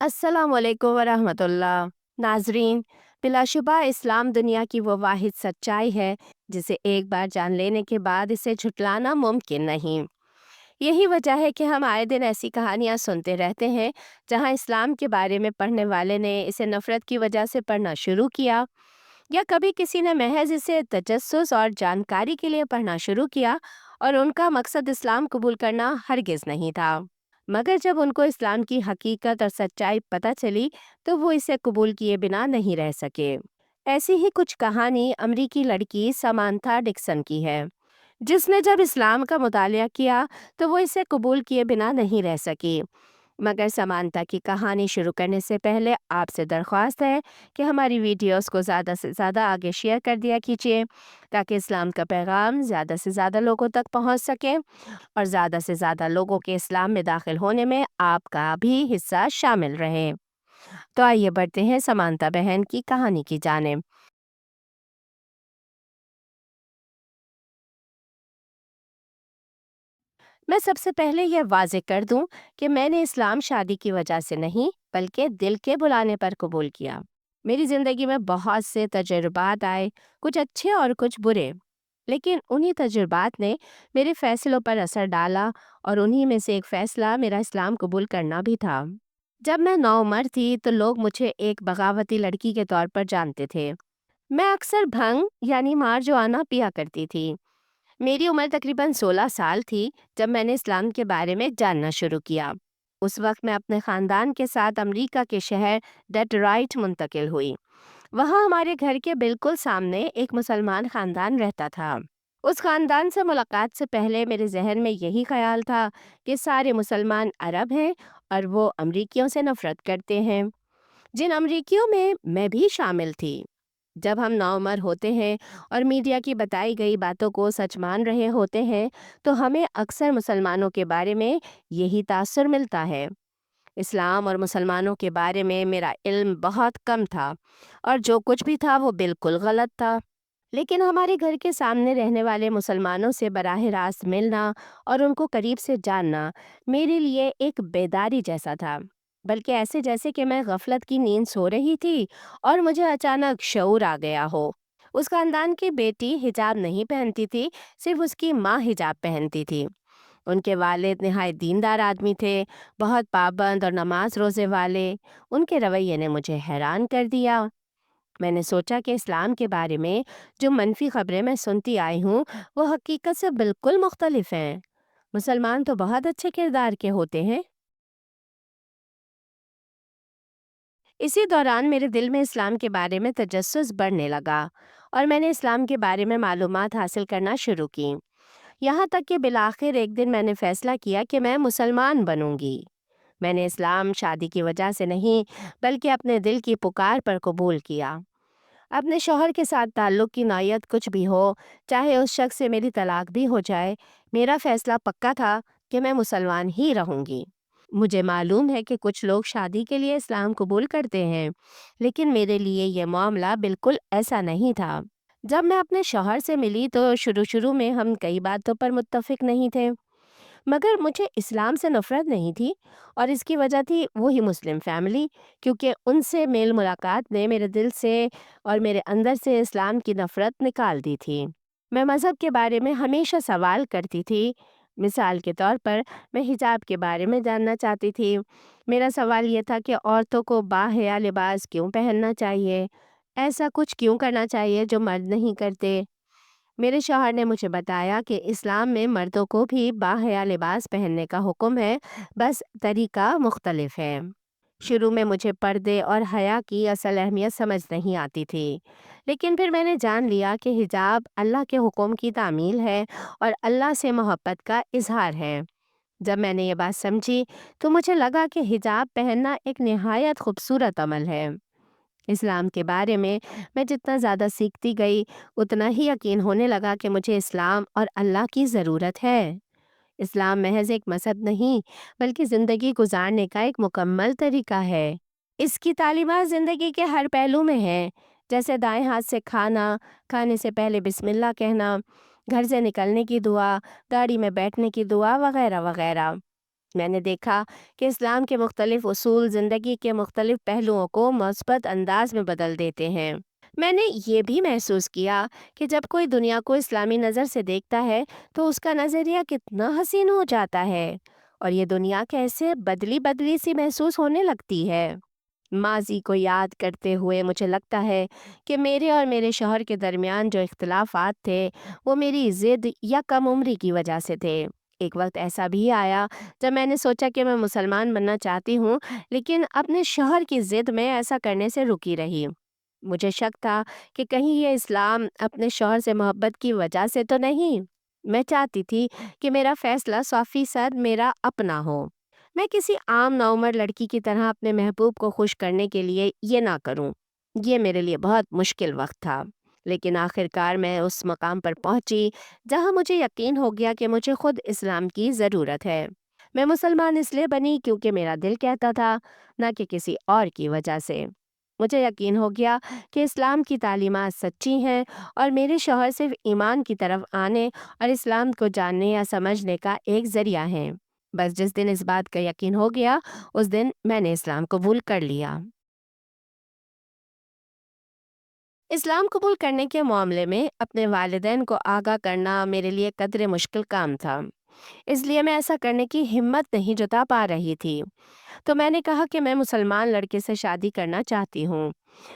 अस्सलाम वालेकुम वरहमतुल्लाह। नाजरीन, बिलाशुबा इस्लाम दुनिया की वो वाहिद सच्चाई है जिसे एक बार जान लेने के बाद इसे झुटलाना मुमकिन नहीं। यही वजह है कि हम आए दिन ऐसी कहानियाँ सुनते रहते हैं जहाँ इस्लाम के बारे में पढ़ने वाले ने इसे नफ़रत की वजह से पढ़ना शुरू किया, या कभी किसी ने महज इसे तजस्सुस और जानकारी के लिए पढ़ना शुरू किया और उनका मकसद इस्लाम कबूल करना हरगिज़ नहीं था। मगर जब उनको इस्लाम की हकीकत और सच्चाई पता चली तो वो इसे कबूल किए बिना नहीं रह सके। ऐसी ही कुछ कहानी अमरीकी लड़की समांथा डिक्सन की है, जिसने जब इस्लाम का मुतालिया किया तो वो इसे कबूल किए बिना नहीं रह सकी। मगर समानता की कहानी शुरू करने से पहले आपसे दरख्वास्त है कि हमारी वीडियोस को ज़्यादा से ज़्यादा आगे शेयर कर दिया कीजिए, ताकि इस्लाम का पैगाम ज़्यादा से ज़्यादा लोगों तक पहुंच सके और ज़्यादा से ज़्यादा लोगों के इस्लाम में दाखिल होने में आपका भी हिस्सा शामिल रहे। तो आइए बढ़ते हैं समानता बहन की कहानी की जानिब। मैं सबसे पहले यह वाज़ेह कर दूं कि मैंने इस्लाम शादी की वजह से नहीं, बल्कि दिल के बुलाने पर कबूल किया। मेरी ज़िंदगी में बहुत से तजुर्बात आए, कुछ अच्छे और कुछ बुरे, लेकिन उन्हीं तजुर्बात ने मेरे फ़ैसलों पर असर डाला और उन्हीं में से एक फ़ैसला मेरा इस्लाम कबूल करना भी था। जब मैं नौउम्र थी तो लोग मुझे एक बगावती लड़की के तौर पर जानते थे। मैं अक्सर भंग यानी मार्जुआना पिया करती थी। मेरी उम्र तकरीबन 16 साल थी जब मैंने इस्लाम के बारे में जानना शुरू किया। उस वक्त मैं अपने ख़ानदान के साथ अमेरिका के शहर डेट्रॉइट मुंतकिल हुई। वहाँ हमारे घर के बिल्कुल सामने एक मुसलमान ख़ानदान रहता था। उस ख़ानदान से मुलाकात से पहले मेरे जहन में यही ख्याल था कि सारे मुसलमान अरब हैं और वो अमरीकियों से नफ़रत करते हैं, जिन अमरीकियों में मैं भी शामिल थी। जब हम नाउमर होते हैं और मीडिया की बताई गई बातों को सच मान रहे होते हैं तो हमें अक्सर मुसलमानों के बारे में यही तासुर मिलता है। इस्लाम और मुसलमानों के बारे में मेरा इल्म बहुत कम था और जो कुछ भी था वो बिल्कुल गलत था। लेकिन हमारे घर के सामने रहने वाले मुसलमानों से बराह रास्त मिलना और उनको करीब से जानना मेरे लिए एक बेदारी जैसा था, बल्कि ऐसे जैसे कि मैं गफलत की नींद सो रही थी और मुझे अचानक शऊर आ गया हो। उस खानदान की बेटी हिजाब नहीं पहनती थी, सिर्फ उसकी माँ हिजाब पहनती थी। उनके वालिद निहायत दीनदार आदमी थे, बहुत पाबंद और नमाज रोज़े वाले। उनके रवैये ने मुझे हैरान कर दिया। मैंने सोचा कि इस्लाम के बारे में जो मनफी खबरें मैं सुनती आई हूँ वो हकीकत से बिल्कुल मुख्तलिफ हैं। मुसलमान तो बहुत अच्छे किरदार के होते हैं। इसी दौरान मेरे दिल में इस्लाम के बारे में तजस्सुस बढ़ने लगा और मैंने इस्लाम के बारे में मालूमात हासिल करना शुरू की। यहाँ तक कि बिलाखिर एक दिन मैंने फ़ैसला किया कि मैं मुसलमान बनूंगी। मैंने इस्लाम शादी की वजह से नहीं, बल्कि अपने दिल की पुकार पर कबूल किया। अपने शौहर के साथ ताल्लुक़ की नौयत कुछ भी हो, चाहे उस शख्स से मेरी तलाक भी हो जाए, मेरा फ़ैसला पक्का था कि मैं मुसलमान ही रहूँगी। मुझे मालूम है कि कुछ लोग शादी के लिए इस्लाम कबूल करते हैं, लेकिन मेरे लिए ये मामला बिल्कुल ऐसा नहीं था। जब मैं अपने शौहर से मिली तो शुरू-शुरू में हम कई बातों पर मुत्तफ़िक नहीं थे। मगर मुझे इस्लाम से नफ़रत नहीं थी और इसकी वजह थी वही मुस्लिम फैमिली, क्योंकि उनसे मेल मुलाकात ने मेरे दिल से और मेरे अंदर से इस्लाम की नफ़रत निकाल दी थी। मैं मज़हब के बारे में हमेशा सवाल करती थी। मिसाल के तौर पर मैं हिजाब के बारे में जानना चाहती थी। मेरा सवाल ये था कि औरतों को बाहया लिबास क्यों पहनना चाहिए? ऐसा कुछ क्यों करना चाहिए जो मर्द नहीं करते? मेरे शौहर ने मुझे बताया कि इस्लाम में मर्दों को भी बाहया लिबास पहनने का हुक्म है, बस तरीका मुख्तलिफ है। शुरू में मुझे पर्दे और हया की असल अहमियत समझ नहीं आती थी, लेकिन फिर मैंने जान लिया कि हिजाब अल्लाह के हुक्म की तामील है और अल्लाह से मोहब्बत का इजहार है। जब मैंने ये बात समझी तो मुझे लगा कि हिजाब पहनना एक निहायत खूबसूरत अमल है। इस्लाम के बारे में मैं जितना ज़्यादा सीखती गई, उतना ही यकीन होने लगा कि मुझे इस्लाम और अल्लाह की ज़रूरत है। इस्लाम महज एक मज़हब नहीं, बल्कि ज़िंदगी गुजारने का एक मुकम्मल तरीका है। इसकी तालीमात ज़िंदगी के हर पहलू में हैं, जैसे दाएं हाथ से खाना, खाने से पहले बिस्मिल्लाह कहना, घर से निकलने की दुआ, गाड़ी में बैठने की दुआ वगैरह वगैरह। میں نے دیکھا کہ اسلام کے مختلف اصول زندگی کے مختلف پہلوؤں کو مثبت انداز میں بدل دیتے ہیں۔ میں نے یہ بھی محسوس کیا کہ جب کوئی دنیا کو اسلامی نظر سے دیکھتا ہے تو اس کا نظریہ کتنا حسین ہو جاتا ہے، اور یہ دنیا کیسے بدلی بدلی سی محسوس ہونے لگتی ہے۔ ماضی کو یاد کرتے ہوئے مجھے لگتا ہے کہ میرے اور میرے شوہر کے درمیان جو اختلافات تھے وہ میری ضد یا کم عمری کی وجہ سے تھے۔ ایک وقت ایسا بھی آیا جب میں نے سوچا کہ میں مسلمان بننا چاہتی ہوں، لیکن اپنے شوہر کی ضد میں ایسا کرنے سے رکی رہی۔ مجھے شک تھا کہ کہیں یہ اسلام اپنے شوہر سے محبت کی وجہ سے تو نہیں۔ میں چاہتی تھی کہ میرا فیصلہ 100% میرا اپنا ہو۔ میں کسی عام نوعمر لڑکی کی طرح اپنے محبوب کو خوش کرنے کے لیے یہ نہ کروں۔ یہ میرے لیے بہت مشکل وقت تھا، لیکن آخر کار میں اس مقام پر پہنچی جہاں مجھے یقین ہو گیا کہ مجھے خود اسلام کی ضرورت ہے۔ میں مسلمان اس لیے بنی کیونکہ میرا دل کہتا تھا، نہ کہ کسی اور کی وجہ سے۔ مجھے یقین ہو گیا کہ اسلام کی تعلیمات سچی ہیں اور میرے شوہر صرف ایمان کی طرف آنے اور اسلام کو جاننے یا سمجھنے کا ایک ذریعہ ہیں۔ بس جس دن اس بات کا یقین ہو گیا اس دن میں نے اسلام قبول کر لیا۔ اسلام قبول کرنے کے معاملے میں اپنے والدین کو آگاہ کرنا میرے لیے قدرے مشکل کام تھا، اس لیے میں ایسا کرنے کی ہمت نہیں جتا پا رہی تھی۔ تو میں نے کہا کہ میں مسلمان لڑکے سے شادی کرنا چاہتی ہوں۔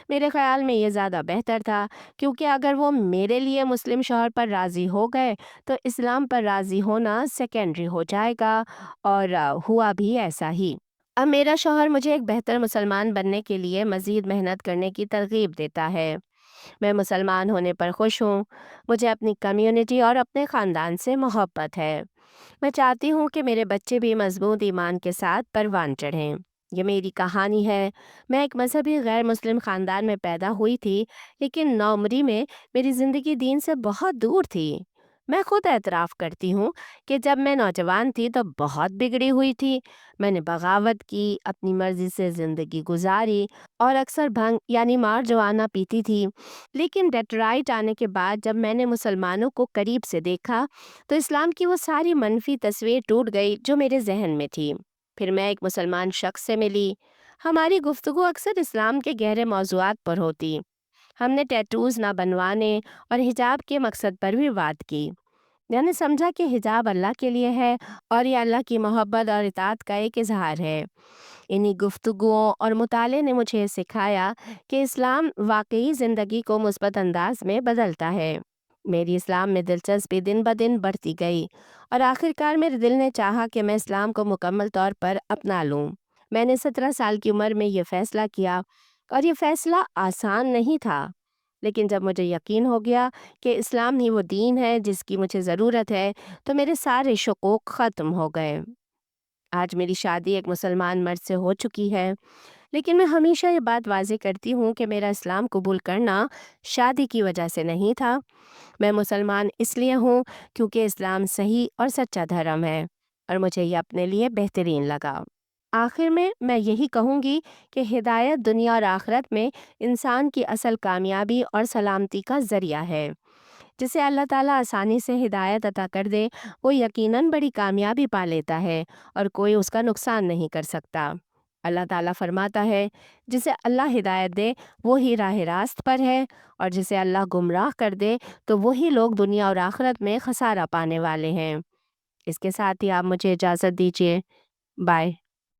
میرے خیال میں یہ زیادہ بہتر تھا، کیونکہ اگر وہ میرے لیے مسلم شوہر پر راضی ہو گئے تو اسلام پر راضی ہونا سیکنڈری ہو جائے گا، اور ہوا بھی ایسا ہی۔ اب میرا شوہر مجھے ایک بہتر مسلمان بننے کے لیے مزید محنت کرنے کی ترغیب دیتا ہے۔ میں مسلمان ہونے پر خوش ہوں۔ مجھے اپنی کمیونٹی اور اپنے خاندان سے محبت ہے۔ میں چاہتی ہوں کہ میرے بچے بھی مضبوط ایمان کے ساتھ پروان چڑھیں۔ یہ میری کہانی ہے۔ میں ایک مذہبی غیر مسلم خاندان میں پیدا ہوئی تھی، لیکن نوعمری میں میری زندگی دین سے بہت دور تھی۔ میں خود اعتراف کرتی ہوں کہ جب میں نوجوان تھی تو بہت بگڑی ہوئی تھی۔ میں نے بغاوت کی، اپنی مرضی سے زندگی گزاری اور اکثر بھنگ یعنی مارجوانا پیتی تھی۔ لیکن ڈیٹرائٹ آنے کے بعد جب میں نے مسلمانوں کو قریب سے دیکھا تو اسلام کی وہ ساری منفی تصویر ٹوٹ گئی جو میرے ذہن میں تھی۔ پھر میں ایک مسلمان شخص سے ملی۔ ہماری گفتگو اکثر اسلام کے گہرے موضوعات پر ہوتی۔ ہم نے ٹیٹوز نہ بنوانے اور حجاب کے مقصد پر بھی بات کی۔ یعنی سمجھا کہ حجاب اللہ کے لیے ہے اور یہ اللہ کی محبت اور اطاعت کا ایک اظہار ہے۔ انہی گفتگوؤں اور مطالعے نے مجھے سکھایا کہ اسلام واقعی زندگی کو مثبت انداز میں بدلتا ہے۔ میری اسلام میں دلچسپی دن بدن بڑھتی گئی، اور آخر کار میرے دل نے چاہا کہ میں اسلام کو مکمل طور پر اپنا لوں۔ میں نے 17 سال کی عمر میں یہ فیصلہ کیا، اور یہ فیصلہ آسان نہیں تھا، لیکن جب مجھے یقین ہو گیا کہ اسلام ہی وہ دین ہے جس کی مجھے ضرورت ہے تو میرے سارے شکوک ختم ہو گئے۔ آج میری شادی ایک مسلمان مرد سے ہو چکی ہے، لیکن میں ہمیشہ یہ بات واضح کرتی ہوں کہ میرا اسلام قبول کرنا شادی کی وجہ سے نہیں تھا۔ میں مسلمان اس لیے ہوں کیونکہ اسلام صحیح اور سچا دھرم ہے، اور مجھے یہ اپنے لیے بہترین لگا۔ آخر میں یہی کہوں گی کہ ہدایت دنیا اور آخرت میں انسان کی اصل کامیابی اور سلامتی کا ذریعہ ہے۔ جسے اللہ تعالیٰ آسانی سے ہدایت عطا کر دے وہ یقیناً بڑی کامیابی پا لیتا ہے، اور کوئی اس کا نقصان نہیں کر سکتا۔ اللہ تعالیٰ فرماتا ہے، جسے اللہ ہدایت دے وہی راہ راست پر ہے، اور جسے اللہ گمراہ کر دے تو وہی لوگ دنیا اور آخرت میں خسارہ پانے والے ہیں۔ اس کے ساتھ ہی آپ مجھے اجازت دیجیے۔ بائے۔